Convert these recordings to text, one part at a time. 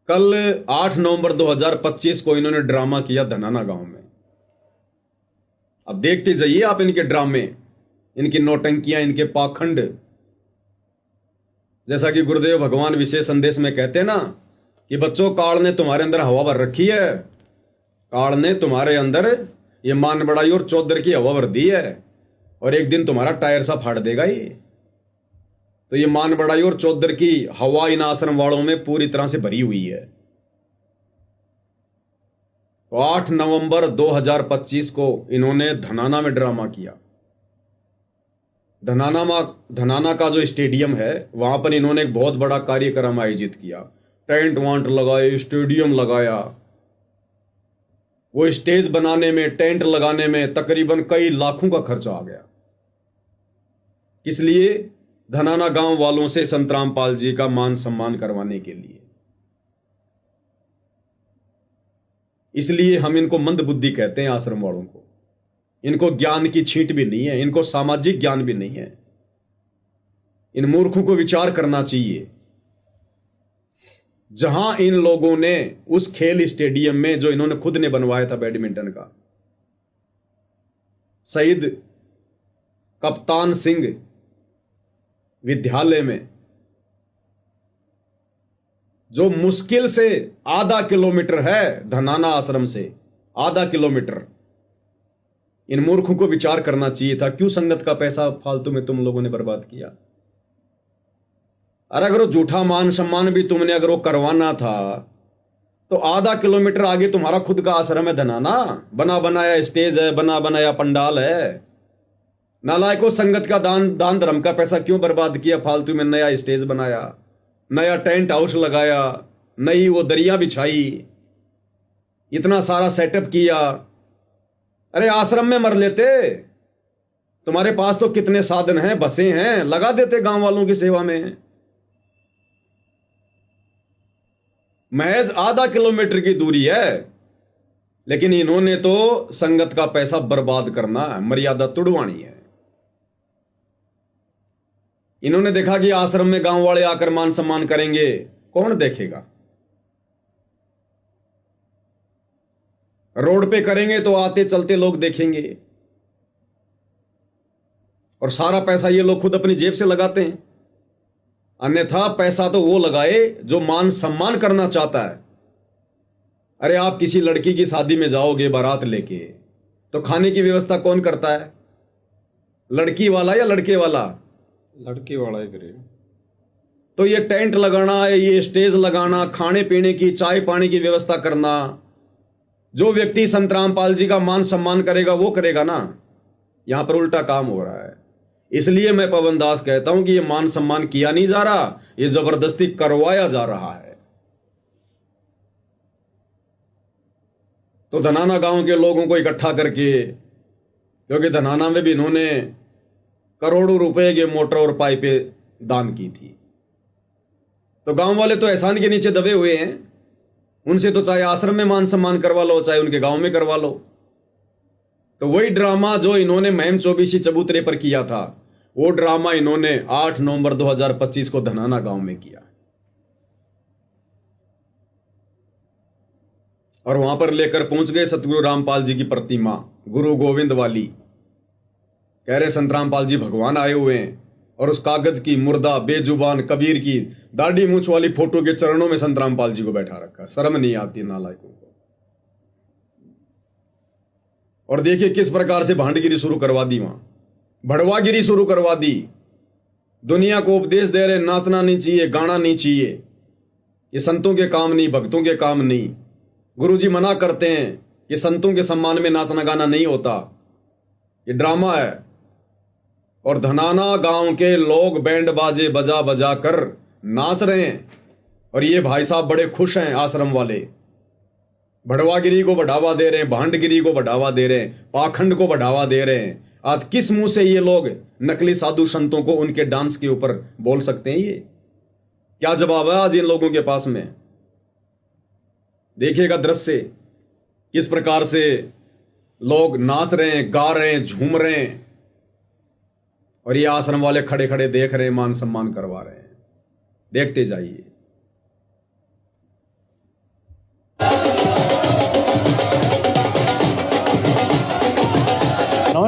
कल 8 नवंबर 2025 को इन्होंने ड्रामा किया धनाना गांव में। अब देखते जाइए आप इनके ड्रामे, इनकी नौटंकियां, इनके पाखंड। जैसा कि गुरुदेव भगवान विशेष संदेश में कहते हैं ना कि बच्चों, काल ने तुम्हारे अंदर हवा भर रखी है। काल ने तुम्हारे अंदर ये मान बढ़ाई और चौधर की हवा भर दी है, और एक दिन तुम्हारा टायर सा फाड़ देगा ये। तो ये मान बढ़ाई और चौधर की हवा इन आश्रम वालों में पूरी तरह से भरी हुई है। तो 8 नवंबर 2025 को इन्होंने धनाना में ड्रामा किया। धनाना का जो स्टेडियम है वहां पर इन्होंने एक बहुत बड़ा कार्यक्रम आयोजित किया। टेंट वांट लगाए, स्टेडियम लगाया। वो स्टेज बनाने में, टेंट लगाने में तकरीबन कई लाखों का खर्चा आ गया। किस लिए? धनाना गांव वालों से संत रामपाल जी का मान सम्मान करवाने के लिए। इसलिए हम इनको मंद बुद्धि कहते हैं, आश्रम वालों को। इनको ज्ञान की छींट भी नहीं है, इनको सामाजिक ज्ञान भी नहीं है। इन मूर्खों को विचार करना चाहिए। जहां इन लोगों ने उस खेल स्टेडियम में, जो इन्होंने खुद ने बनवाया था बैडमिंटन का, शहीद कप्तान सिंह विद्यालय में, जो मुश्किल से आधा किलोमीटर है धनाना आश्रम से, आधा किलोमीटर। इन मूर्खों को विचार करना चाहिए था। क्यों संगत का पैसा फालतू में तुम लोगों ने बर्बाद किया? अरे अगर वो झूठा मान सम्मान भी तुमने अगर वो करवाना था तो आधा किलोमीटर आगे तुम्हारा खुद का आश्रम है धनाना, बना बनाया स्टेज है, बना बनाया पंडाल है। नालायकों, संगत का दान धर्म का पैसा क्यों बर्बाद किया? फालतू में नया स्टेज बनाया, नया टेंट हाउस लगाया, नई वो दरिया बिछाई, इतना सारा सेटअप किया। अरे आश्रम में मर लेते। तुम्हारे पास तो कितने साधन हैं, बसें हैं, लगा देते गांव वालों की सेवा में। महज आधा किलोमीटर की दूरी है, लेकिन इन्होंने तो संगत का पैसा बर्बाद करना है, मर्यादा तुड़वानी है। इन्होंने देखा कि आश्रम में गांव वाले आकर मान सम्मान करेंगे, कौन देखेगा? रोड पे करेंगे तो आते चलते लोग देखेंगे, और सारा पैसा ये लोग खुद अपनी जेब से लगाते हैं। अन्यथा पैसा तो वो लगाए जो मान सम्मान करना चाहता है। अरे आप किसी लड़की की शादी में जाओगे बारात लेके, तो खाने की व्यवस्था कौन करता है? लड़की वाला या लड़के वाला? लड़के वाला ही करे। तो ये टेंट लगाना, ये स्टेज लगाना, खाने पीने की, चाय पानी की व्यवस्था करना, जो व्यक्ति संत रामपाल जी का मान सम्मान करेगा वो करेगा ना। यहां पर उल्टा काम हो रहा है। इसलिए मैं पवन दास कहता हूं कि ये मान सम्मान किया नहीं जा रहा, ये जबरदस्ती करवाया जा रहा है। तो धनाना गांव के लोगों को इकट्ठा करके, क्योंकि धनाना में भी इन्होंने करोड़ों रुपए के मोटर और पाइपें दान की थी, तो गांव वाले तो एहसान के नीचे दबे हुए हैं। उनसे तो चाहे आश्रम में मान सम्मान करवा लो, चाहे उनके गांव में करवा लो। तो वही ड्रामा जो इन्होंने महम चौबीसी चबूतरे पर किया था, वो ड्रामा इन्होंने 8 नवंबर 2025 को धनाना गांव में किया। और वहां पर लेकर पहुंच गए सतगुरु रामपाल जी की प्रतिमा, गुरु गोविंद वाली। कह रहे संत रामपाल जी भगवान आए हुए हैं, और उस कागज की मुर्दा बेजुबान कबीर की दाढ़ी मूछ वाली फोटो के चरणों में संत रामपाल जी को बैठा रखा। शर्म नहीं आती नालायकों को। और देखिए किस प्रकार से भांडगिरी शुरू करवा दी, वहां भड़वागिरी शुरू करवा दी। दुनिया को उपदेश दे रहे नाचना नहीं चाहिए, गाना नहीं चाहिए, ये संतों के काम नहीं, भक्तों के काम नहीं। गुरुजी मना करते हैं कि संतों के सम्मान में नाचना गाना नहीं होता, ये ड्रामा है। और धनाना गांव के लोग बैंड बाजे बजा बजा कर नाच रहे हैं, और ये भाई साहब बड़े खुश हैं। आश्रम वाले भड़वागिरी को बढ़ावा दे रहे हैं, भांडगिरी को बढ़ावा दे रहे हैं, पाखंड को बढ़ावा दे रहे हैं। आज किस मुंह से ये लोग नकली साधु संतों को उनके डांस के ऊपर बोल सकते हैं? ये क्या जवाब है आज इन लोगों के पास में? देखिएगा दृश्य किस प्रकार से लोग नाच रहे हैं, गा रहे हैं, झूम रहे हैं, और ये आश्रम वाले खड़े खड़े देख रहे हैं, मान सम्मान करवा रहे हैं। देखते जाइए।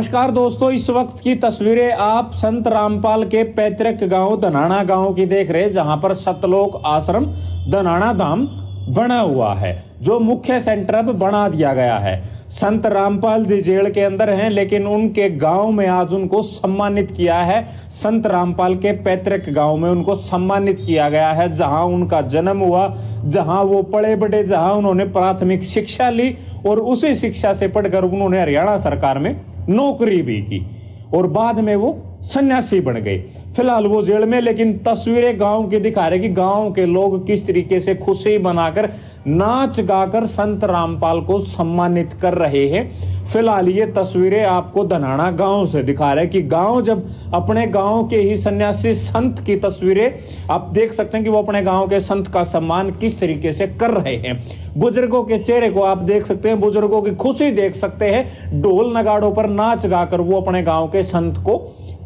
नमस्कार दोस्तों, इस वक्त की तस्वीरें आप संत रामपाल के पैतृक गांव धनाना गांव की देख रहे हैं, जहां पर सतलोक आश्रम धनाना धाम बना हुआ है, जो मुख्य सेंटर अब बना दिया गया है। संत रामपाल जी जेल के अंदर हैं, लेकिन उनके गांव में आज उनको सम्मानित किया है। संत रामपाल के पैतृक गांव में उनको सम्मानित किया गया है, जहां उनका जन्म हुआ, जहां वो पढ़े बढ़े, जहां उन्होंने प्राथमिक शिक्षा ली और उसी शिक्षा से पढ़कर उन्होंने हरियाणा सरकार में नौकरी भी की और बाद में वो सन्यासी बन गए। फिलहाल वो जेल में, लेकिन तस्वीरें गांव की दिखा रहे कि गांव के लोग किस तरीके से खुशी बनाकर नाच गाकर संत रामपाल को सम्मानित कर रहे हैं। फिलहाल ये तस्वीरें आपको धनाना गांव से दिखा रहे हैं कि गांव जब अपने गांव के ही सन्यासी संत की तस्वीरें आप देख सकते हैं कि वो अपने गांव के संत का सम्मान किस तरीके से कर रहे हैं। बुजुर्गों के चेहरे को आप देख सकते हैं, बुजुर्गों की खुशी देख सकते हैं। ढोल नगाड़ों पर नाच गाकर वो अपने गांव के संत को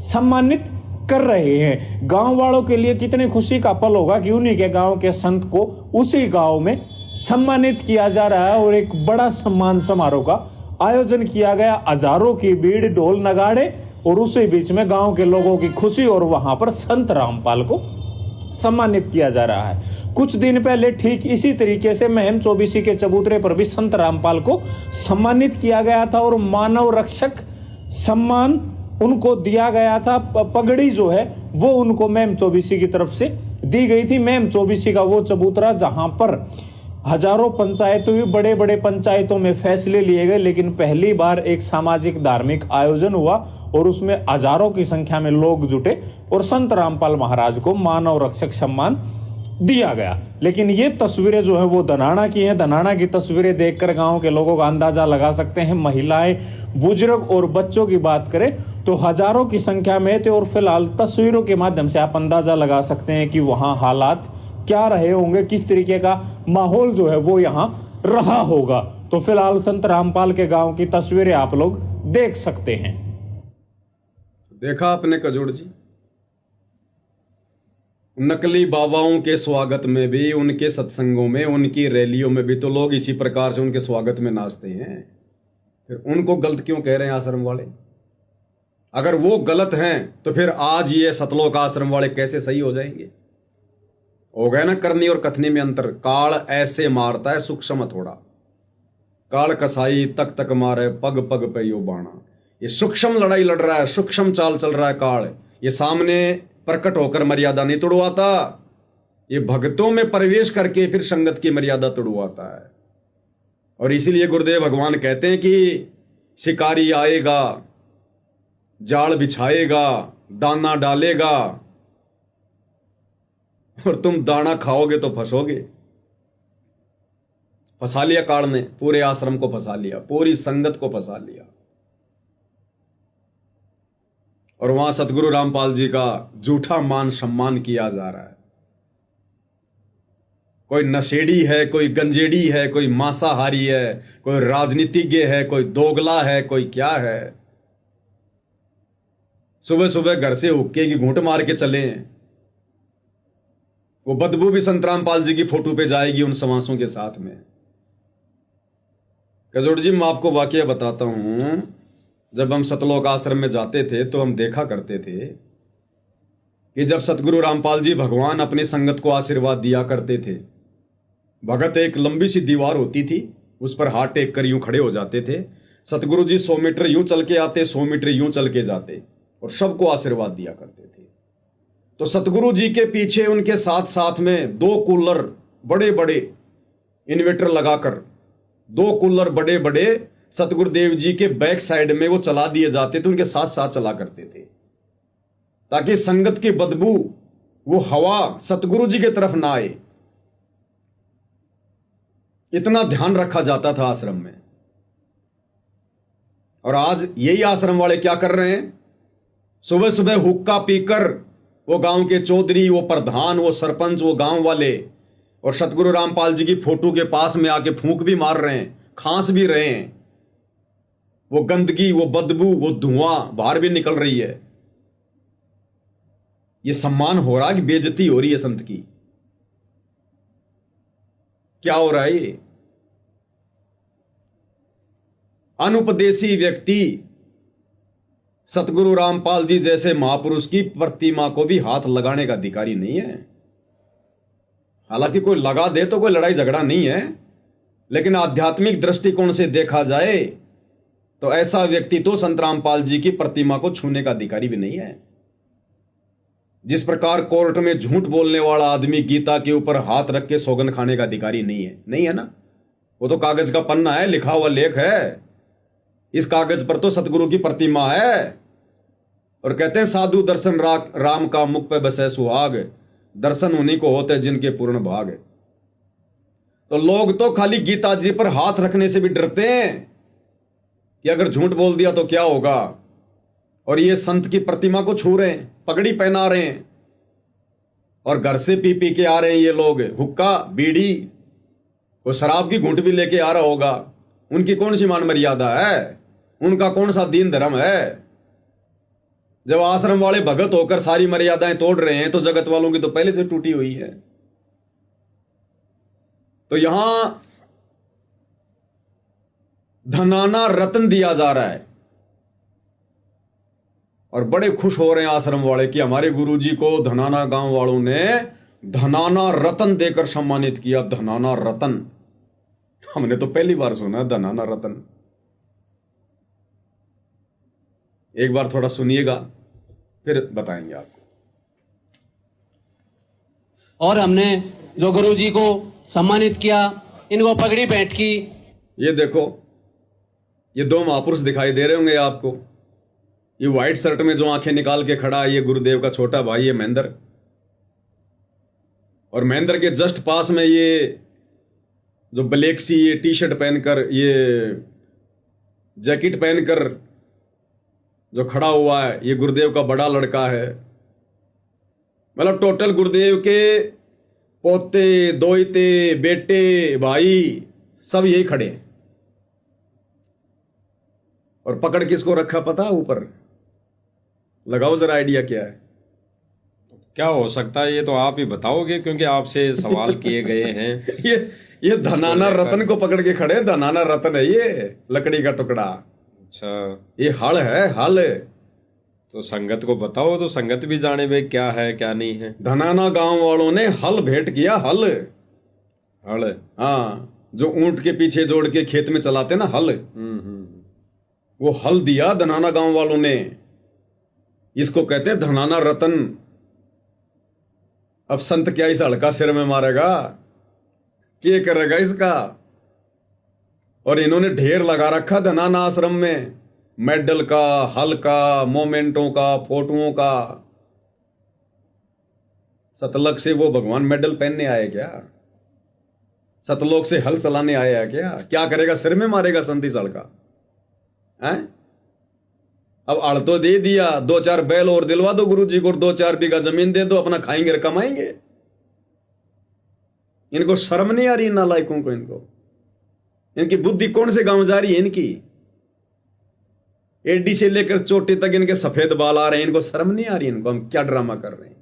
सम्मानित कर रहे हैं। गांव वालों के लिए कितनी खुशी का पल होगा कि उन्हीं के गांव के संत को उसी गांव में सम्मानित किया जा रहा है और एक बड़ा सम्मान समारोह का आयोजन किया गया। हजारों की भीड़, ढोल नगाड़े और उसी बीच में गांव के लोगों की खुशी और वहां पर संत रामपाल को सम्मानित किया जा रहा है। कुछ दिन पहले ठीक इसी तरीके से महम चौबीसी के चबूतरे पर भी संत रामपाल को सम्मानित किया गया था और मानव रक्षक सम्मान उनको दिया गया था। पगड़ी जो है वो उनको महम चौबीसी की तरफ से दी गई थी। महम चौबीसी का वो चबूतरा जहां पर हजारों पंचायतों में, बड़े बड़े पंचायतों में फैसले लिए गए, लेकिन पहली बार एक सामाजिक धार्मिक आयोजन हुआ और उसमें हजारों की संख्या में लोग जुटे और संत रामपाल महाराज को मानव रक्षक सम्मान दिया गया। लेकिन ये तस्वीरें जो है वो धनाना की हैं। धनाना की तस्वीरें देखकर गांव के लोगों का अंदाजा लगा सकते हैं। महिलाएं, बुजुर्ग और बच्चों की बात करें तो हजारों की संख्या में थे और फिलहाल तस्वीरों के माध्यम से आप अंदाजा लगा सकते हैं कि वहां हालात क्या रहे होंगे, किस तरीके का माहौल जो है वो यहाँ रहा होगा। तो फिलहाल संत रामपाल के गांव की तस्वीरें आप लोग देख सकते हैं। देखा आपने कजोड़ जी, नकली बाबाओं के स्वागत में भी, उनके सत्संगों में, उनकी रैलियों में भी तो लोग इसी प्रकार से उनके स्वागत में नाचते हैं। फिर उनको गलत क्यों कह रहे हैं आश्रम वाले? अगर वो गलत हैं तो फिर आज ये सतलोक आश्रम वाले कैसे सही हो जाएंगे? हो गया ना करनी और कथनी में अंतर। काल ऐसे मारता है सूक्ष्म थोड़ा, काल कसाई तक तक मारे पग पग पे यो बाणा। ये सूक्ष्म लड़ाई लड़ रहा है, सूक्ष्म चाल चल रहा है काल। ये सामने प्रकट होकर मर्यादा नहीं तोड़वाता, ये भक्तों में प्रवेश करके फिर संगत की मर्यादा तोड़वाता है। और इसीलिए गुरुदेव भगवान कहते हैं कि शिकारी आएगा, जाल बिछाएगा, दाना डालेगा और तुम दाना खाओगे तो फंसोगे। फंसा लिया काल ने, पूरे आश्रम को फंसा लिया, पूरी संगत को फंसा लिया। और वहां सतगुरु रामपाल जी का झूठा मान सम्मान किया जा रहा है। कोई नशेड़ी है, कोई गंजेड़ी है, कोई मांसाहारी है, कोई राजनीतिज्ञ है, कोई दोगला है, कोई क्या है। सुबह सुबह घर से हुक्के की घूंट मार के चले हैं। वो बदबू भी संत रामपाल जी की फोटो पे जाएगी उन समासों के साथ में। कजोड़ जी, मैं आपको वाकया बताता हूं। जब हम सतलोक आश्रम में जाते थे तो हम देखा करते थे कि जब सतगुरु रामपाल जी भगवान अपनी संगत को आशीर्वाद दिया करते थे, भगत एक लंबी सी दीवार होती थी, उस पर हाथ टेक कर यूं खड़े हो जाते थे। सतगुरु जी 100 मीटर यूं चल के आते, 100 मीटर यूं चल के जाते और सबको आशीर्वाद दिया करते थे। तो सतगुरु जी के पीछे उनके साथ साथ में 2 कूलर बड़े बड़े इन्वर्टर लगाकर, 2 कूलर बड़े बड़े सतगुरुदेव जी के बैक साइड में वो चला दिए जाते थे, उनके साथ साथ चला करते थे, ताकि संगत की बदबू, वो हवा सतगुरु जी की तरफ ना आए। इतना ध्यान रखा जाता था आश्रम में। और आज यही आश्रम वाले क्या कर रहे हैं? सुबह सुबह हुक्का पीकर वो गांव के चौधरी, वो प्रधान, वो सरपंच, वो गांव वाले और सतगुरु रामपाल जी की फोटो के पास में आके फूंक भी मार रहे हैं, खांस भी रहे हैं। वो गंदगी, वो बदबू, वो धुआं बाहर भी निकल रही है। ये सम्मान हो रहा है कि बेइज्जती हो रही है संत की? क्या हो रहा है ये? अनुपदेशी व्यक्ति सतगुरु रामपाल जी जैसे महापुरुष की प्रतिमा को भी हाथ लगाने का अधिकारी नहीं है। हालांकि कोई लगा दे तो कोई लड़ाई झगड़ा नहीं है, लेकिन आध्यात्मिक दृष्टिकोण से देखा जाए तो ऐसा व्यक्ति तो संत रामपाल जी की प्रतिमा को छूने का अधिकारी भी नहीं है। जिस प्रकार कोर्ट में झूठ बोलने वाला आदमी गीता के ऊपर हाथ रख के सौगंध खाने का अधिकारी नहीं है ना। वो तो कागज का पन्ना है, लिखा हुआ लेख है। इस कागज पर तो सतगुरु की प्रतिमा है। और कहते हैं साधु दर्शन राम का मुख पे बसे सुहाग, दर्शन उन्हीं को होते जिनके पूर्ण भाग। तो लोग तो खाली गीता जी पर हाथ रखने से भी डरते हैं कि अगर झूठ बोल दिया तो क्या होगा। और ये संत की प्रतिमा को छू रहे हैं, पगड़ी पहना रहे हैं, और घर से पी पी के आ रहे हैं ये लोग, हुक्का बीड़ी, वो शराब की घूंट भी लेके आ रहा होगा। उनकी कौन सी मान मर्यादा है, उनका कौन सा दीन धर्म है। जब आश्रम वाले भगत होकर सारी मर्यादाएं तोड़ रहे हैं तो जगत वालों की तो पहले से टूटी हुई है। तो यहां धनाना रत्न दिया जा रहा है और बड़े खुश हो रहे हैं आश्रम वाले कि हमारे गुरुजी को धनाना गांव वालों ने धनाना रत्न देकर सम्मानित किया। धनाना रत्न हमने तो पहली बार सुना, धनाना रत्न। एक बार थोड़ा सुनिएगा फिर बताएंगे आपको। और हमने जो गुरुजी को सम्मानित किया, इनको पगड़ी भेंट की। ये देखो, ये दो महापुरुष दिखाई दे रहे होंगे आपको। ये व्हाइट शर्ट में जो आंखें निकाल के खड़ा है, ये गुरुदेव का छोटा भाई है महेंद्र। और महेंद्र के जस्ट पास में ये जो ब्लैक सी ये टी शर्ट पहनकर, ये जैकेट पहनकर जो खड़ा हुआ है, ये गुरुदेव का बड़ा लड़का है। मतलब टोटल गुरुदेव के पोते, दोइते, बेटे, भाई सब यही खड़े हैं। और पकड़ किसको रखा पता ऊपर? लगाओ जरा आइडिया क्या है। क्या हो सकता है ये तो आप ही बताओगे, क्योंकि आपसे सवाल किए गए हैं। ये धनाना रत्न को पकड़ के खड़े। धनाना रत्न है ये, लकड़ी का टुकड़ा। अच्छा, ये हल है, हल। तो संगत को बताओ तो संगत भी जाने में क्या है क्या नहीं है। धनाना गांव वालों ने हल भेंट किया। हल, हल, हाँ, जो ऊंट के पीछे जोड़ के खेत में चलाते ना, हल। वो हल दिया धनाना गांव वालों ने। इसको कहते हैं धनाना रत्न। अब संत क्या इस हल का सिर में मारेगा? क्या करेगा इसका? और इन्होंने ढेर लगा रखा धनाना आश्रम में, मेडल का, हल का, मोमेंटों का, फोटोओं का। सतलग से वो भगवान मेडल पहनने आए क्या? सतलोक से हल चलाने आया क्या? क्या करेगा? सिर में मारेगा संत इस हल का हैं? अब अड़ तो दे दिया, 2-4 बैल और दिलवा दो गुरुजी को, 2-4 बीघा जमीन दे दो, अपना खाएंगे और कमाएंगे। इनको शर्म नहीं आ रही नालायकों को? इनकी बुद्धि कौन से गांव जा रही है? इनकी एडी से लेकर चोटी तक इनके सफेद बाल आ रहे हैं। इनको शर्म नहीं आ रही? इनको हम क्या ड्रामा कर रहे हैं?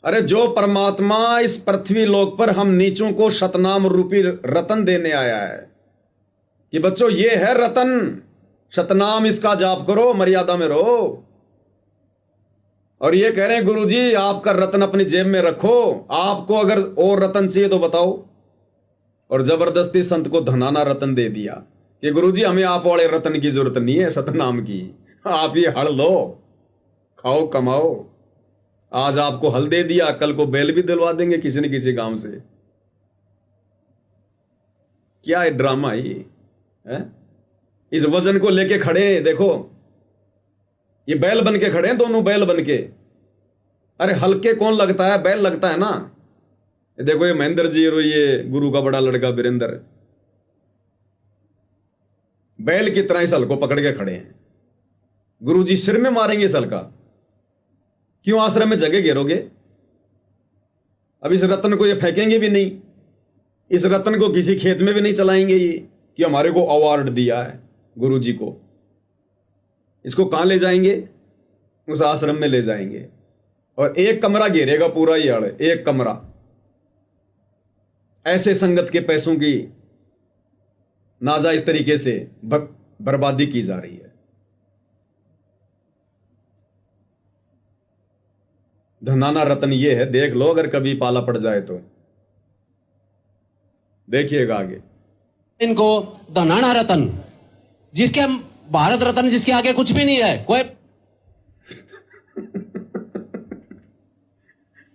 अरे जो परमात्मा इस पृथ्वी लोक पर हम नीचों को शतनाम रूपी रतन देने आया है कि बच्चों ये है रतन, शतनाम इसका जाप करो, मर्यादा में रहो। और ये कह रहे हैं गुरुजी आपका रतन अपनी जेब में रखो, आपको अगर और रतन चाहिए तो बताओ। और जबरदस्ती संत को धनाना रतन दे दिया कि गुरुजी हमें आप वाले रतन की जरूरत नहीं है, सतनाम की। आप ये हल लो, खाओ कमाओ। आज आपको हल दे दिया, कल को बैल भी दिलवा देंगे किसी न किसी गांव से। क्या है ड्रामा है? इस वजन को लेके खड़े देखो, ये बैल बन के खड़े हैं, दोनों बैल बन के। अरे हल्के कौन लगता है? बैल लगता है ना। ये देखो ये महेंद्र जी और ये गुरु का बड़ा लड़का वीरेंद्र बैल की तरह इस हल को पकड़ के खड़े हैं। गुरुजी सिर में मारेंगे इस हल का। क्यों आश्रम में जगह घेरोगे? अब इस रत्न को ये फेंकेंगे भी नहीं, इस रत्न को किसी खेत में भी नहीं चलाएंगे ये कि हमारे को अवार्ड दिया है गुरुजी को। इसको कहां ले जाएंगे? उस आश्रम में ले जाएंगे और एक कमरा घेरेगा पूरा ही हड़, एक कमरा। ऐसे संगत के पैसों की नाजायज तरीके से बर्बादी की जा रही है। धनाना रत्न ये है, देख लो अगर कभी पाला पड़ जाए तो, देखिएगा आगे। इनको धनाना रत्न, जिसके भारत रत्न जिसके आगे कुछ भी नहीं है, कोई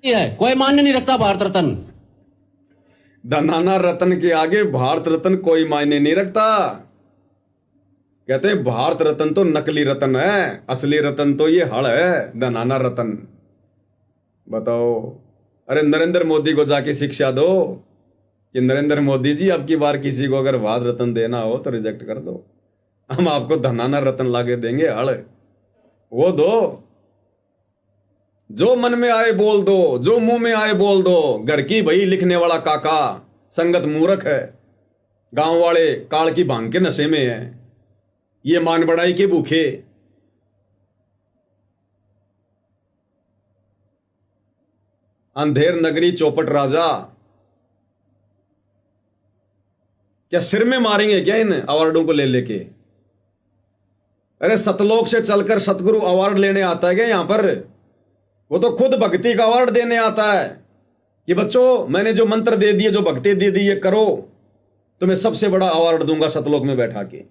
है, कोई मान्य नहीं रखता भारत रत्न। धनाना रत्न के आगे भारत रत्न कोई मायने नहीं रखता। कहते हैं भारत रत्न तो नकली रत्न है, असली रत्न तो ये हड़ है, धनाना रत्न। बताओ, अरे नरेंद्र मोदी को जाके शिक्षा दो कि नरेंद्र मोदी जी, अब की बार किसी को अगर भारत रत्न देना हो तो रिजेक्ट कर दो, हम आपको धनाना रत्न लाके देंगे, हड़ वो दो। जो मन में आए बोल दो, जो मुंह में आए बोल दो। घर की भई लिखने वाला काका संगत मूर्ख है, गांव वाले काल की भांग के नशे में है, ये मान बढ़ाई के भूखे। अंधेर नगरी चौपट राजा, क्या सिर में मारेंगे क्या इन अवार्डों को ले लेके? अरे सतलोक से चलकर सतगुरु अवार्ड लेने आता है क्या यहां पर? वो तो खुद भक्ति का अवार्ड देने आता है कि बच्चों मैंने जो मंत्र दे दिए, जो भक्ति दे दी, ये करो तो मैं सबसे बड़ा अवार्ड दूंगा सतलोक में बैठा के।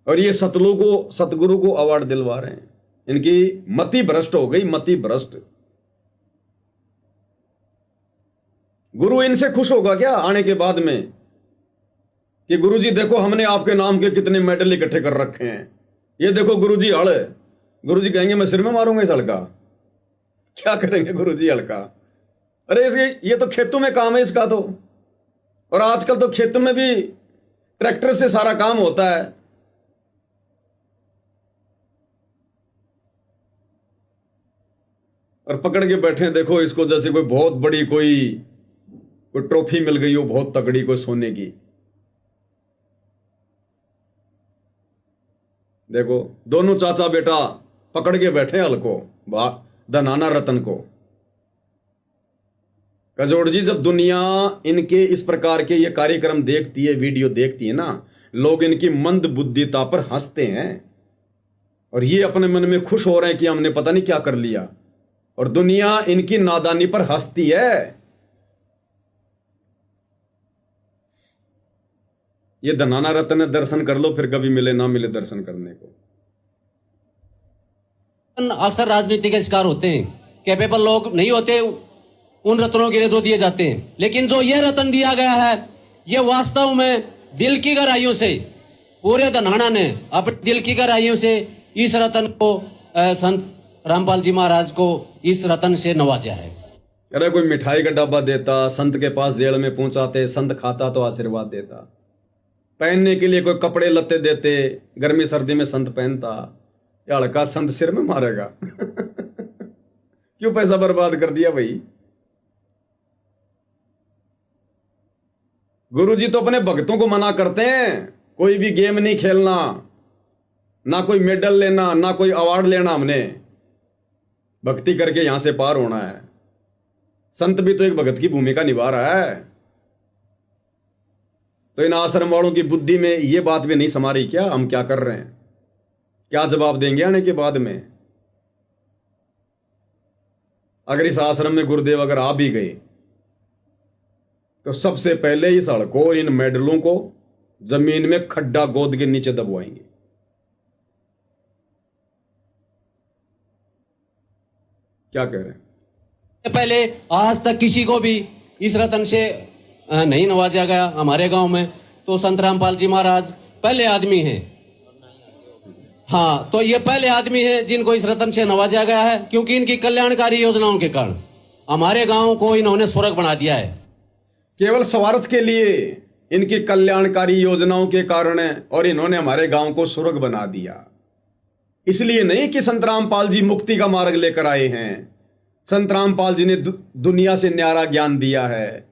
और ये सतगुरु को अवार्ड दिलवा रहे हैं। इनकी मति भ्रष्ट हो गई, मति भ्रष्ट। गुरु इनसे खुश होगा क्या आने के बाद में कि गुरुजी देखो हमने आपके नाम के कितने मेडल इकट्ठे कर रखे हैं, ये देखो गुरुजी हड़। गुरुजी कहेंगे मैं सिर में मारूंगा इस हड़का। क्या करेंगे गुरुजी हड़का? अरे इसके ये तो खेतों में काम है इसका तो, और आजकल तो खेतों में भी ट्रैक्टर से सारा काम होता है। और पकड़ के बैठे देखो इसको जैसे कोई बहुत बड़ी कोई ट्रॉफी मिल गई हो, बहुत तगड़ी, कोई सोने की। देखो दोनों चाचा बेटा पकड़ के बैठे हल को, धनाना रत्न को। कजोड़ जी, जब दुनिया इनके इस प्रकार के ये कार्यक्रम देखती है, वीडियो देखती है ना, लोग इनकी मंद बुद्धिता पर हंसते हैं और ये अपने मन में खुश हो रहे हैं कि हमने पता नहीं क्या कर लिया, और दुनिया इनकी नादानी पर हंसती है। ये धनाना रत्न दर्शन कर लो, फिर कभी मिले ना मिले दर्शन करने को। अक्सर राजनीति के शिकार होते हैं, कैपेबल लोग नहीं होते उन रत्नों के लिए जो दिए जाते हैं, लेकिन जो ये रत्न दिया गया है ये वास्तव में दिल की गहराइयों से पूरे धनाना ने अपने दिल की गहराइयों से इस रत्न को संत रामपाल जी महाराज को इस रत्न से नवाजा है। अरे कोई मिठाई का डब्बा देता, संत के पास जेल में पहुंचाते, संत खाता तो आशीर्वाद देता। पहनने के लिए कोई कपड़े लत्ते देते, गर्मी सर्दी में संत पहनता। या हल्का संत सिर में मारेगा क्यों पैसा बर्बाद कर दिया भाई? गुरुजी तो अपने भक्तों को मना करते हैं, कोई भी गेम नहीं खेलना, ना कोई मेडल लेना, ना कोई अवार्ड लेना, हमने भक्ति करके यहां से पार होना है। संत भी तो एक भगत की भूमिका निभा रहा है। तो इन आश्रम वालों की बुद्धि में ये बात भी नहीं समा रही क्या, हम क्या कर रहे हैं? क्या जवाब देंगे आने के बाद में? अगर इस आश्रम में गुरुदेव अगर आ भी गए तो सबसे पहले इस सड़कों और इन मेडलों को जमीन में खड्डा गोद के नीचे दबवाएंगे। क्या कह रहे हैं? पहले आज तक किसी को भी इस रत्न से नहीं नवाजा गया हमारे गांव में, तो संत रामपाल जी महाराज पहले आदमी हैं। हाँ, तो ये पहले आदमी हैं जिनको इस रत्न से नवाजा गया है, क्योंकि इनकी कल्याणकारी योजनाओं के कारण हमारे गांव को इन्होंने स्वर्ग बना दिया है। केवल स्वार्थ के लिए इनकी कल्याणकारी योजनाओं के कारण, और इन्होंने हमारे गांव को स्वर्ग बना दिया। इसलिए नहीं कि संत रामपाल जी मुक्ति का मार्ग लेकर आए हैं। संत रामपाल जी ने दुनिया से न्यारा ज्ञान दिया है,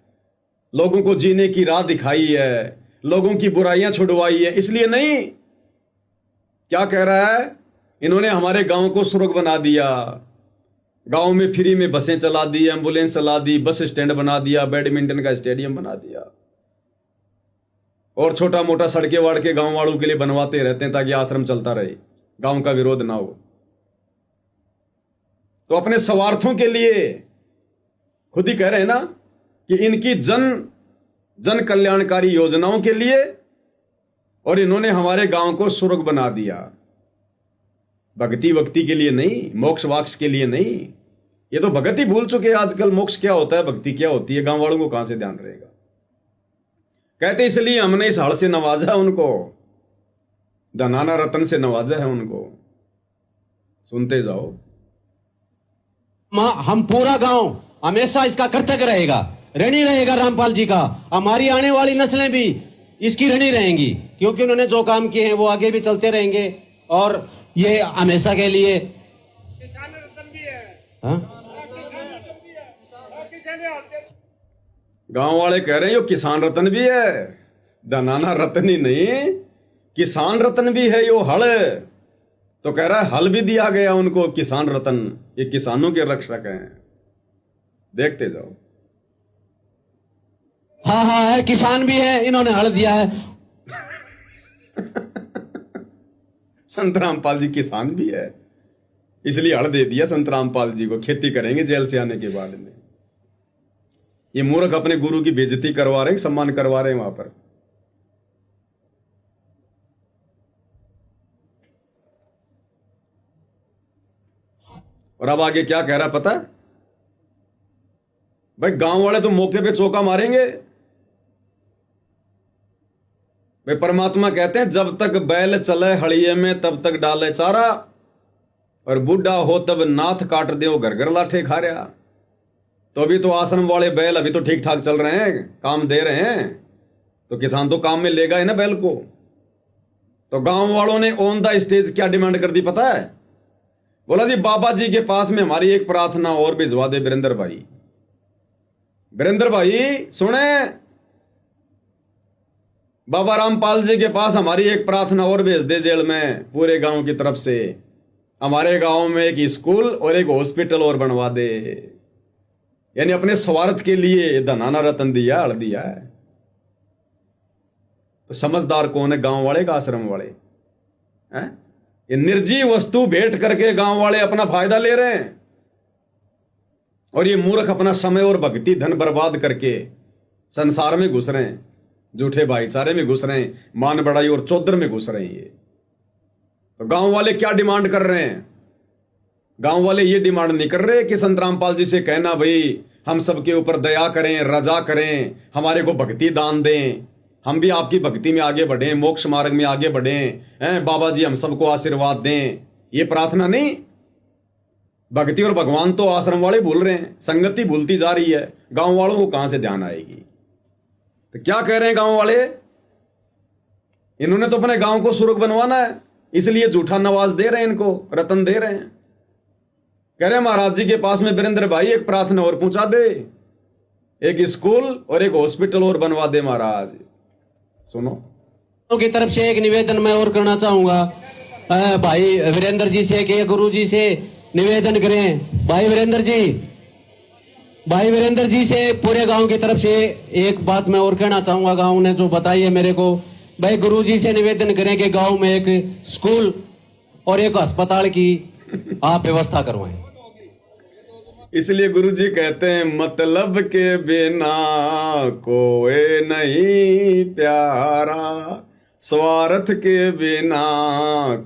लोगों को जीने की राह दिखाई है, लोगों की बुराइयां छुड़वाई है, इसलिए नहीं। क्या कह रहा है? इन्होंने हमारे गांव को स्वर्ग बना दिया। गांव में फ्री में बसें चला दी, एम्बुलेंस चला दी, बस स्टैंड बना दिया, बैडमिंटन का स्टेडियम बना दिया। और छोटा मोटा सड़के वाड़ के गांव वालों के लिए बनवाते रहते हैं ताकि आश्रम चलता रहे, गांव का विरोध ना हो। तो अपने स्वार्थों के लिए खुद ही कह रहे हैं ना कि इनकी जन कल्याणकारी योजनाओं के लिए, और इन्होंने हमारे गांव को स्वर्ग बना दिया। भक्ति वक्ति के लिए नहीं, मोक्ष वाक्ष के लिए नहीं। ये तो भगत ही भूल चुके हैं आजकल। मोक्ष क्या होता है, भक्ति क्या होती है, गांव वालों को कहां से ध्यान रहेगा। कहते इसलिए हमने इस हड़ से नवाजा उनको, धनाना रतन से नवाजा है उनको। सुनते जाओ। हम पूरा गांव हमेशा इसका कर्तव्य रहेगा, ऋणी रहेगा रामपाल जी का। हमारी आने वाली नस्लें भी इसकी ऋणी रहेंगी, क्योंकि उन्होंने जो काम किए हैं वो आगे भी चलते रहेंगे, और ये हमेशा के लिए किसान रत्न भी है। गांव वाले कह रहे हैं यो किसान रतन भी है, धनाना रतन ही नहीं, किसान रतन भी है यो हल। तो कह रहा है हल भी दिया गया उनको, किसान रतन। ये किसानों के रक्षक हैं। देखते जाओ। हाँ हाँ है, किसान भी है, इन्होंने हल दिया है। संत रामपाल जी किसान भी है, इसलिए हल दे दिया संत रामपाल जी को। खेती करेंगे जेल से आने के बाद में। ये मूर्ख अपने गुरु की बेइज्जती करवा रहे हैं, सम्मान करवा रहे हैं वहां पर। और अब आगे क्या कह रहा पता है भाई? गांव वाले तो मौके पे चौका मारेंगे। भाई परमात्मा कहते हैं जब तक बैल चले हड़िये में तब तक डाले चारा, और बूढ़ा हो तब नाथ काट दे घर घर लाठे खा रहा। तो अभी तो आश्रम वाले बैल अभी तो ठीक ठाक चल रहे हैं, काम दे रहे हैं, तो किसान तो काम में लेगा ही ना बैल को। तो गांव वालों ने ऑन द स्टेज क्या डिमांड कर दी पता है? बोला जी बाबा जी के पास में हमारी एक प्रार्थना और भिजवा दे वीरेंद्र भाई। वीरेंद्र भाई सुने, बाबा रामपाल जी के पास हमारी एक प्रार्थना और भेज दे जेल में, पूरे गांव की तरफ से। हमारे गांव में एक स्कूल और एक हॉस्पिटल और बनवा दे। यानी अपने स्वार्थ के लिए धनाना रतन दिया, हड़ दिया है। तो समझदार कौन है? गांव वाले का आश्रम वाले हैं? ये निर्जीव वस्तु भेंट करके गांव वाले अपना फायदा ले रहे हैं, और ये मूर्ख अपना समय और भक्ति धन बर्बाद करके संसार में घुस रहे हैं, झूठे भाईचारे में घुस रहे हैं, मान बढ़ाई और चौधर में घुस रहे हैं ये। तो गांव वाले क्या डिमांड कर रहे हैं? गांव वाले ये डिमांड नहीं कर रहे कि संत रामपाल जी से कहना भाई हम सबके ऊपर दया करें, रजा करें, हमारे को भक्ति दान दें, हम भी आपकी भक्ति में आगे बढ़ें, मोक्ष मार्ग में आगे बढ़ें, हैं बाबा जी हम सबको आशीर्वाद दें। ये प्रार्थना नहीं। भक्ति और भगवान तो आश्रम वाले भूल रहे हैं, संगति भूलती जा रही है। गांव वालों को कहां से ध्यान आएगी? तो क्या कह रहे हैं गांव वाले? इन्होंने तो अपने गांव को सुर्ग बनवाना है, इसलिए झूठा नवाज दे रहे हैं, इनको रतन दे रहे हैं। कह रहे हैं महाराज जी के पास में वीरेंद्र भाई एक प्रार्थना और पहुंचा दे, एक स्कूल और एक हॉस्पिटल और बनवा दे महाराज। सुनो की तरफ से एक निवेदन मैं और करना चाहूंगा भाई वीरेंद्र जी से, कि गुरु जी से निवेदन करें। भाई वीरेंद्र जी से पूरे गांव की तरफ से एक बात मैं और कहना चाहूंगा। गांव ने जो बताई है मेरे को, भाई गुरु जी से निवेदन करें कि गांव में एक स्कूल और एक अस्पताल की आप व्यवस्था करवाएं। इसलिए गुरुजी कहते हैं मतलब के बिना कोई नहीं प्यारा, स्वार्थ के बिना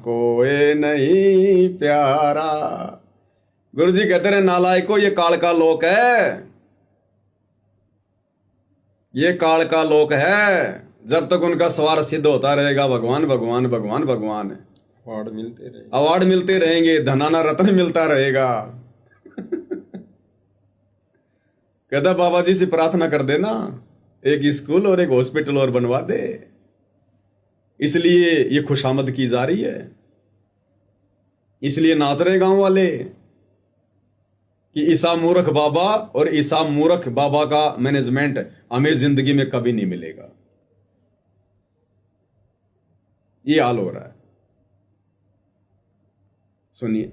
कोई नहीं प्यारा। गुरुजी कहते रहे नालायको ये काल का लोक है, ये काल का लोक है। जब तक उनका स्वार्थ सिद्ध होता रहेगा भगवान भगवान भगवान भगवान अवार्ड मिलते रहेंगे, धनाना रत्न मिलता रहेगा। कहता बाबा जी से प्रार्थना कर देना एक स्कूल और एक हॉस्पिटल और बनवा दे। इसलिए ये खुशामद की जा रही है, इसलिए नाच रहे गांव वाले कि ईसा मूर्ख बाबा और ईसा मूर्ख बाबा का मैनेजमेंट हमें जिंदगी में कभी नहीं मिलेगा। ये हाल हो रहा है। सुनिए।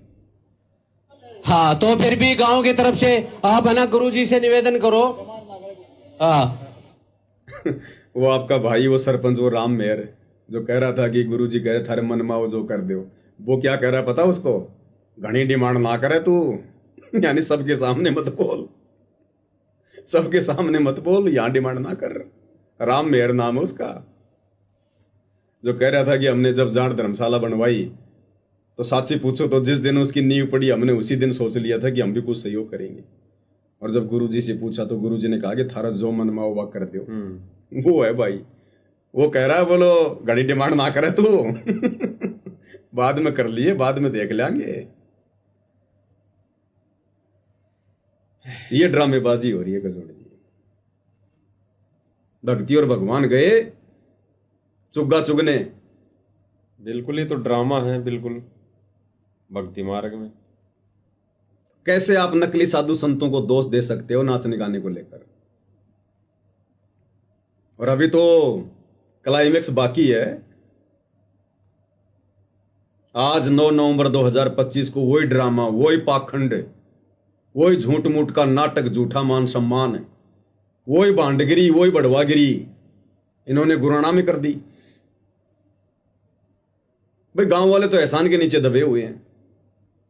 हाँ, तो फिर भी गांव की तरफ से आप है ना गुरु जी से निवेदन करो। हाँ वो आपका भाई, वो सरपंच, वो राम मेहर, जो कह रहा था कि गुरुजी कह रहे थारे मन माओ जो कर दो, वो क्या कह रहा है पता उसको? घनी डिमांड ना करे तू, यानी सबके सामने मत बोल, सबके सामने मत बोल, यहां डिमांड ना कर। राम मेहर नाम है उसका, जो कह रहा था कि हमने जब जाट धर्मशाला बनवाई तो साची पूछो तो जिस दिन उसकी नींव पड़ी हमने उसी दिन सोच लिया था कि हम भी कुछ सहयोग करेंगे। और जब गुरुजी से पूछा तो गुरुजी ने कहा कि थारा जो मन माओ वह कर दो। वो है भाई, वो कह रहा है बोलो घड़ी डिमांड ना करे तू बाद में कर लिए, बाद में देख लेंगे। ये ड्रामेबाजी हो रही है गजोड़ जी। भक्ति और भगवान गए चुग्गा चुगने। बिल्कुल, ही तो ड्रामा है बिल्कुल भक्ति मार्ग में। कैसे आप नकली साधु संतों को दोष दे सकते हो नाचने गाने को लेकर? और अभी तो क्लाइमेक्स बाकी है। आज 9 नवंबर 2025 को वही ड्रामा, वही पाखंड, वही झूठ मूठ का नाटक, झूठा मान सम्मान, वही भांडगिरी, वही बढ़वागिरी इन्होंने गुराना में कर दी। भाई गांव वाले तो एहसान के नीचे दबे हुए हैं,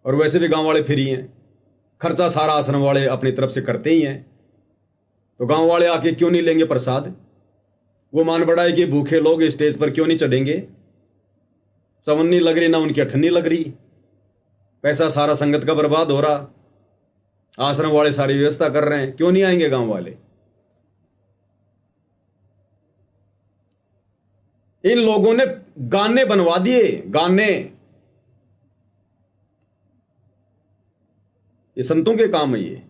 और वैसे भी गांव वाले फ्री हैं, खर्चा सारा आश्रम वाले अपनी तरफ से करते ही हैं। तो गांव वाले आके क्यों नहीं लेंगे प्रसाद? वो मान बढ़ाए कि भूखे लोग स्टेज पर क्यों नहीं चढ़ेंगे? चवन्नी लग रही ना उनकी अठन्नी लग रही, पैसा सारा संगत का बर्बाद हो रहा, आश्रम वाले सारी व्यवस्था कर रहे हैं, क्यों नहीं आएंगे गांव वाले? इन लोगों ने गाने बनवा दिए, गाने। ये संतों के काम है ये।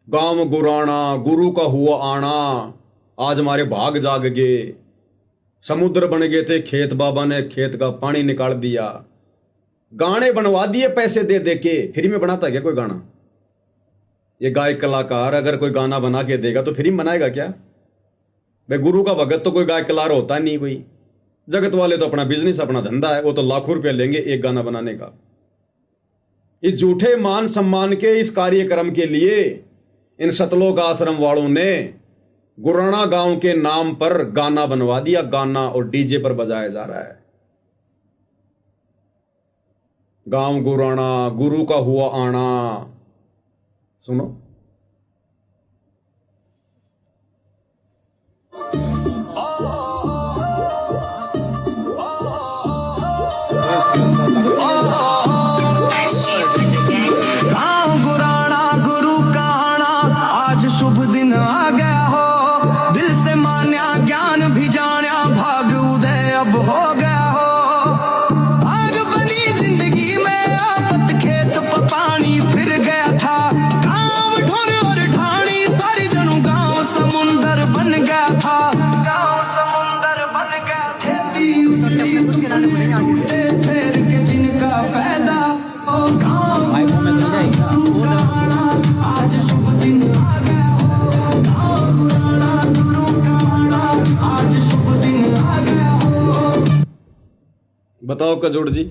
गांव गुराना, गुरु का हुआ आना, आज हमारे भाग जाग गए, समुद्र बन गए थे खेत, बाबा ने खेत का पानी निकाल दिया। गाने बनवा दिए पैसे दे दे के। फ्री में बनाता है क्या कोई गाना? ये गायक कलाकार अगर कोई गाना बना के देगा तो फ्री में बनाएगा क्या? भाई गुरु का भगत तो कोई गायक कलाकार होता नहीं कोई। जगत वाले तो अपना बिजनेस, अपना धंधा है, वो तो लाखों रुपए लेंगे एक गाना बनाने का। इस झूठे मान सम्मान के इस कार्यक्रम के लिए इन सतलोक आश्रम वालों ने गुराना गांव के नाम पर गाना बनवा दिया। गाना और डीजे पर बजाया जा रहा है। गांव गुराना, गुरु का हुआ आना। सुनो, गाँव गुराना, गुरु का आना, आज शुभ दिन आ गया हो। दिल से मान्या, ज्ञान भी जान्या, भाग उदय अब हो गया हो। भाग बनी जिंदगी में आफत, खेत पर पानी फिर गया था। गाँव ढोर और ढाणी सारी जनू गाँव समुंदर बन गया था। गाँव समुंदर बन गया। खेती उतरी टूटे फेर के जिनका फायदा, ओ गाँव आज शुभ दिन आ गया हो। गाँव गुराना, गुरु का आना, आज शुभ दिन आ गया हो। बताओ कजोड़ जी,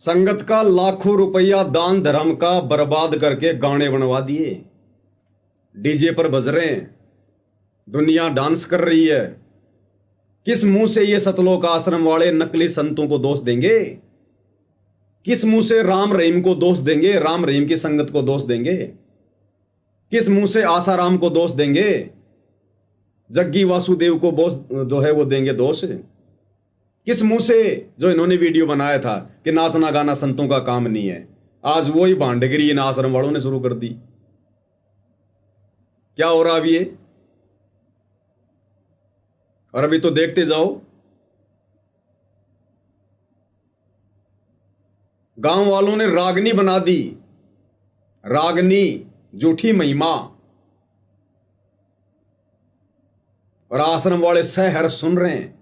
संगत का लाखों रुपया दान धर्म का बर्बाद करके गाने बनवा दिए, डीजे पर बज रहे हैं, दुनिया डांस कर रही है। किस मुंह से ये सतलोक आश्रम वाले नकली संतों को दोष देंगे? किस मुंह से राम रहीम को दोष देंगे, राम रहीम की संगत को दोष देंगे? किस मुंह से आसाराम को दोष देंगे? जग्गी वासुदेव को जो है वो देंगे दोष? किस मुंह से, जो इन्होंने वीडियो बनाया था कि नाचना गाना संतों का काम नहीं है, आज वही भांडगिरी इन आश्रम वालों ने शुरू कर दी। क्या हो रहा अभी ये? और अभी तो देखते जाओ, गांव वालों ने रागनी बना दी। रागनी, झूठी महिमा। और आश्रम वाले सहर सुन रहे हैं,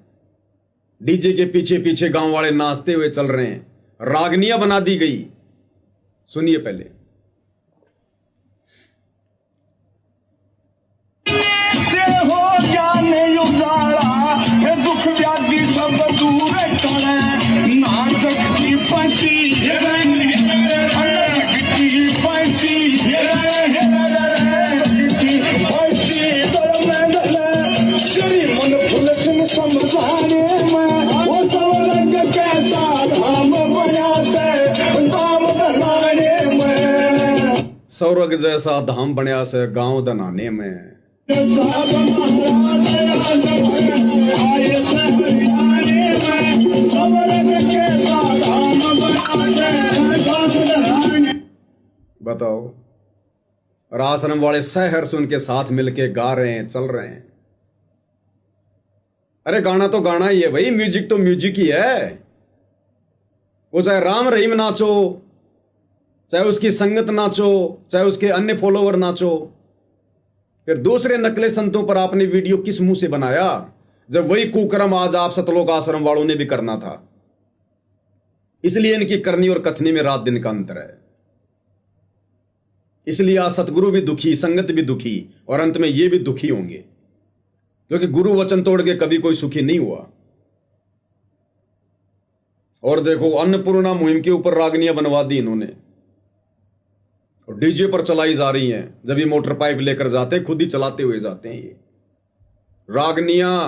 डीजे के पीछे पीछे गांव वाले नाचते हुए चल रहे हैं। रागनियां बना दी गई। सुनिए पहले। हो ज्ञान उजाला, हे दुख व्याधि सब दूर करे। नाचक की पसी स्वर्ग जैसा धाम बनया से गांव दनाने में। बताओ, और आश्रम वाले शहर से उनके साथ मिलके गा रहे हैं, चल रहे हैं। अरे गाना तो गाना ही है भाई, म्यूजिक तो म्यूजिक ही है। वो चाहे राम रहीम नाचो, चाहे उसकी संगत नाचो, चाहे उसके अन्य फॉलोवर नाचो। फिर दूसरे नकले संतों पर आपने वीडियो किस मुंह से बनाया, जब वही कुकर्म आज आप सतलोक आश्रम वालों ने भी करना था। इसलिए इनकी करनी और कथनी में रात दिन का अंतर है। इसलिए आज सतगुरु भी दुखी, संगत भी दुखी, और अंत में ये भी दुखी होंगे, क्योंकि गुरु वचन तोड़ के कभी कोई सुखी नहीं हुआ। और देखो, अन्नपूर्णा मुहिम के ऊपर रागनियां बनवा दी इन्होंने, और डीजे पर चलाई जा रही हैं। जब ये मोटर पाइप लेकर जाते हैं, खुद ही चलाते हुए जाते हैं ये रागनियां।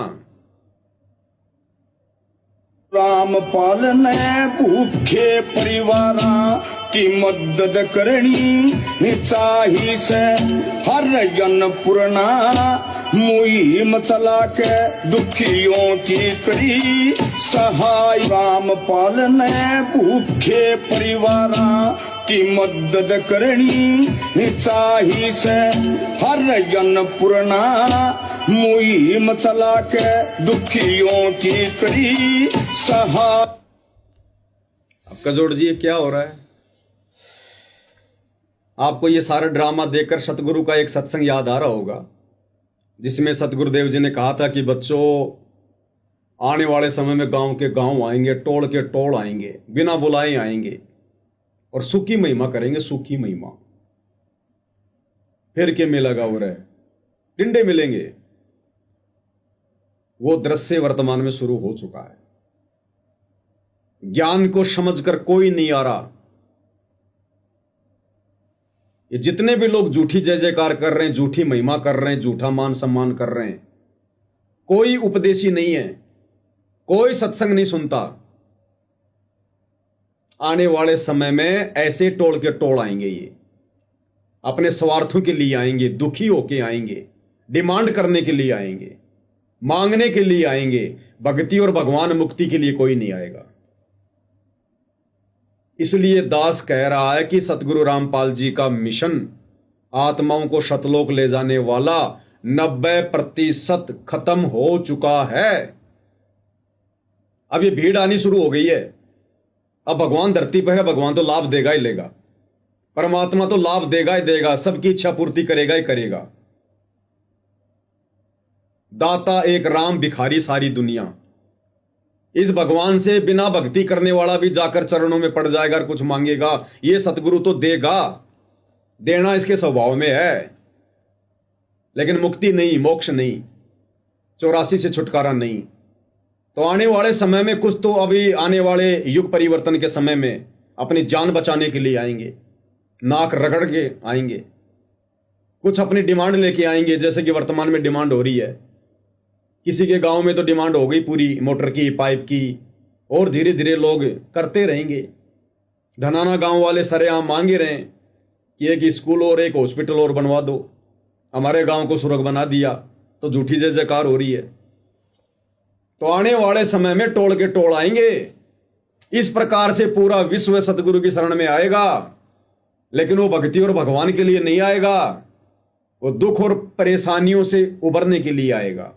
रामपाल ने भूखे परिवारा की मदद करनी चाही से, हर जन पुरना मुहिम चला के दुखियों की करी सहाय। रामपाल ने भूखे परिवारा की मदद करनी चाही से, हर जन पुरना मुहिम चला के दुखियों की करी सहाय। अब कजोड़ जी, ये क्या हो रहा है? आपको ये सारा ड्रामा देखकर सतगुरु का एक सत्संग याद आ रहा होगा, जिसमें सतगुरुदेव जी ने कहा था कि बच्चों, आने वाले समय में गांव के गांव आएंगे, टोल के टोल आएंगे, बिना बुलाए आएंगे और सुखी महिमा करेंगे, सुखी महिमा। फिर के मेला गाँव रहे, टिंडे मिलेंगे। वो दृश्य वर्तमान में शुरू हो चुका है। ज्ञान को समझकर कोई नहीं आ रहा। ये जितने भी लोग झूठी जय जयकार कर रहे हैं, झूठी महिमा कर रहे हैं, झूठा मान सम्मान कर रहे हैं, कोई उपदेशी नहीं है, कोई सत्संग नहीं सुनता। आने वाले समय में ऐसे टोल के टोल आएंगे, ये अपने स्वार्थों के लिए आएंगे, दुखी होके आएंगे, डिमांड करने के लिए आएंगे, मांगने के लिए आएंगे। भक्ति और भगवान मुक्ति के लिए कोई नहीं आएगा। इसलिए दास कह रहा है कि सतगुरु रामपाल जी का मिशन आत्माओं को सतलोक ले जाने वाला 90% खत्म हो चुका है। अब ये भीड़ आनी शुरू हो गई है। अब भगवान धरती पर है, भगवान तो लाभ देगा ही लेगा, परमात्मा तो लाभ देगा ही देगा, सबकी इच्छा पूर्ति करेगा ही करेगा। दाता एक राम, भिखारी सारी दुनिया। इस भगवान से बिना भक्ति करने वाला भी जाकर चरणों में पड़ जाएगा और कुछ मांगेगा, ये सतगुरु तो देगा, देना इसके स्वभाव में है। लेकिन मुक्ति नहीं, मोक्ष नहीं, 84 से छुटकारा नहीं। तो आने वाले समय में कुछ तो अभी आने वाले युग परिवर्तन के समय में अपनी जान बचाने के लिए आएंगे, नाक रगड़ के आएंगे, कुछ अपनी डिमांड लेके आएंगे। जैसे कि वर्तमान में डिमांड हो रही है, किसी के गांव में तो डिमांड हो गई पूरी मोटर की, पाइप की, और धीरे धीरे लोग करते रहेंगे। धनाना गांव वाले सरेआम मांगे रहे हैं कि एक स्कूल और एक हॉस्पिटल और बनवा दो, हमारे गांव को सुरग बना दिया। तो झूठी जय जयकार हो रही है। तो आने वाले समय में टोल के टोल आएंगे। इस प्रकार से पूरा विश्व सतगुरु की शरण में आएगा, लेकिन वो भक्ति और भगवान के लिए नहीं आएगा, वो दुख और परेशानियों से उबरने के लिए आएगा,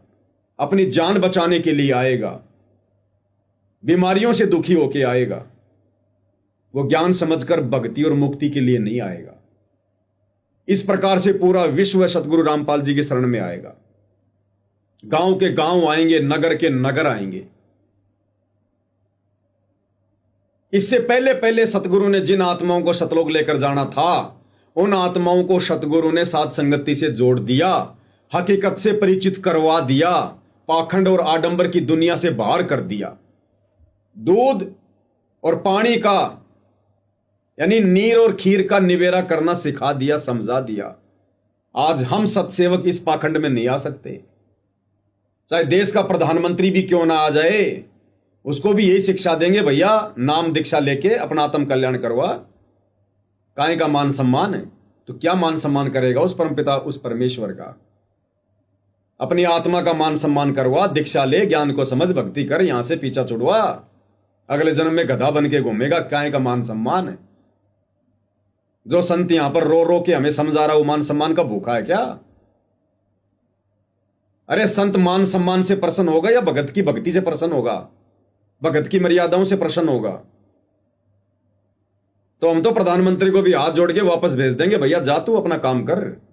अपनी जान बचाने के लिए आएगा, बीमारियों से दुखी होके आएगा। वो ज्ञान समझकर भक्ति और मुक्ति के लिए नहीं आएगा। इस प्रकार से पूरा विश्व सतगुरु रामपाल जी की शरण में आएगा। गांव के गांव आएंगे, नगर के नगर आएंगे। इससे पहले पहले सतगुरु ने जिन आत्माओं को सतलोक लेकर जाना था, उन आत्माओं को सतगुरु ने साथ संगति से जोड़ दिया, हकीकत से परिचित करवा दिया, पाखंड और आडंबर की दुनिया से बाहर कर दिया। दूध और पानी का यानी नीर और खीर का निवेरा करना सिखा दिया, समझा दिया। आज हम सतसेवक इस पाखंड में नहीं आ सकते। चाहे देश का प्रधानमंत्री भी क्यों ना आ जाए, उसको भी यही शिक्षा देंगे, भैया नाम दीक्षा लेके अपना आत्म कल्याण करवा, काहे का मान सम्मान है, तो क्या मान सम्मान करेगा उस परमपिता, उस परमेश्वर का? अपनी आत्मा का मान सम्मान करवा, दीक्षा ले, ज्ञान को समझ, भक्ति कर, यहां से पीछा छुड़वा। अगले जन्म में गधा बन के घूमेगा, काय का मान सम्मान है? जो संत यहां पर रो रो के हमें समझा रहा, वो मान सम्मान का भूखा है क्या? अरे संत मान सम्मान से प्रसन्न होगा या भगत की भक्ति से प्रसन्न होगा, भगत की मर्यादाओं से प्रसन्न होगा? तो हम तो प्रधानमंत्री को भी हाथ जोड़ के वापस भेज देंगे, भैया जा तू अपना काम कर।